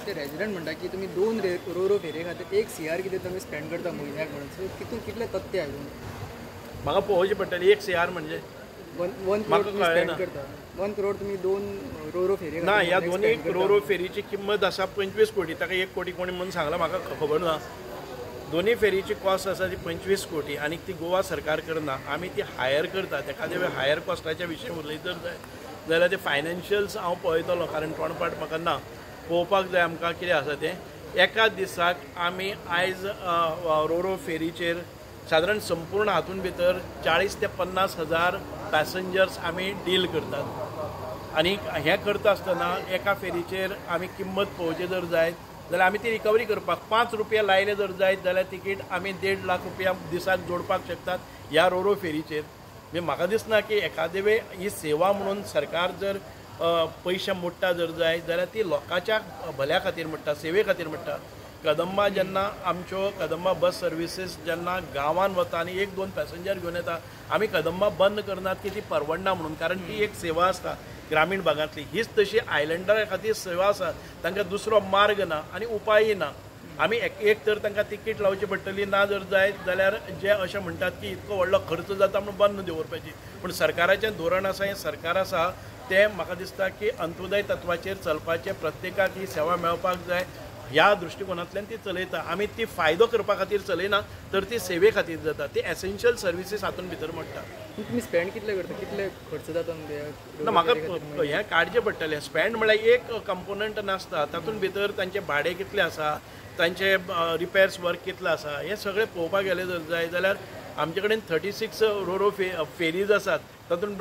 ते रेजिडेंट म्हणटा की तुमी 2 रो फेरे खातीर 1 CR कितें तुमी स्पेंड करता म्हयन्याक म्हणून. सो तितून कितले तथ्य आहे? म्हाका पळोवचें पडटलें 1 CR म्हणजे 1 करोड तुमी स्पेंड करता. 1 करोड तुमी 2 रो फेरे ना. ह्या दोन्ही रो फेरीची किंमत आसा 25 कोटी. ताका 1 कोटी कोणी म्हणून सांगला म्हाका खबर ना. दोन्ही फेरीची कॉस्ट आसा ती 25 कोटी आनी ती गोवा सरकार करना. आमी ती हायर करतात. एखाद्या वेळ हायर कॉस्टाच्या विशयी उलयत जर जाय जाल्यार ते फायनान्शियल्स हांव पळयतलो, कारण तोंडपाट म्हाका ना. पळोवपाक जाय आमकां कितें आसा तें. एका दिसाक आमी आयज रो फेरीचेर सादारण संपूर्ण हातून भितर 40 ते 50 हजार पॅसेंजर्स आमी डील करतात. आनी हें करता आसतना एका फेरीचेर आमी किंमत पळोवची जर जायत जाल्यार आमी ती रिकवरी करपाक 5 रुपया लायले जर जायत जाल्यार तिकीट आमी 1.5 लाख रुपया दिसाक जोडपाक शकतात ह्या रो फेरीचेर. म्हणजे म्हाका दिसना की एखादे वेळ ही सेवा म्हणून सरकार जर पयशे मोडटा जर जायत जाल्यार ती लोकांच्या भल्या खातीर मोडटा, सेवे खातीर मोडटा. कदंबा जेन्ना आमच्यो कदंबा बस सर्विसीस जेन्ना गांवांत वता आनी 1-2 पॅसेंजर घेवन येता, आमी कदंबा बंद करनात की ती परवडना म्हणून, कारण ती एक सेवा आसता ग्रामीण भागांतली. हीच तशी आयलंडरा खातीर सेवा आसा. तांकां दुसरो मार्ग ना आनी उपायय ना. आमी एक तर तांकां तिकीट लावची पडटली, ना जर जायत जाल्यार जे अशें म्हणटात की इतको व्हडलो खर्च जाता म्हणून बंद दवरपाची. पूण सरकाराचें धोरण आसा, हें सरकार आसा तें म्हाका दिसता की अंत्योदय तत्वाचेर चलपाचें, प्रत्येकाक ही सेवा मेळपाक जाय ह्या दृश्टिकोनांतल्यान ती चलयता. आमी ती फायदो करपा खातीर चलयना, तर ती सेवे खातीर जाता. ती एसेन्शियल सर्विसीस हातून भितर मोडटा. तुमी स्पेंड कितले करता, कितले खर्च जाता ना म्हाका हें काडचें पडटलें. स्पेंड म्हळ्यार एक कंपोनंट नासता. तातूंत भितर तांचें भाडें कितलें आसा, तांचे रिपेर्स वर्क कितलें आसा, हें सगळें पळोवपाक गेलें जर जाय जाल्यार आमचे कडेन 36 रो फेरीज आसात. तातूंत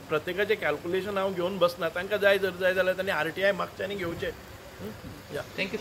प्रत्येकाचें कॅल्कुलेशन हांव घेवन बसना. तांकां जाय जर जाय जाल्यार तांणी RTI मागचें आनी घेवचें. थँक्यू.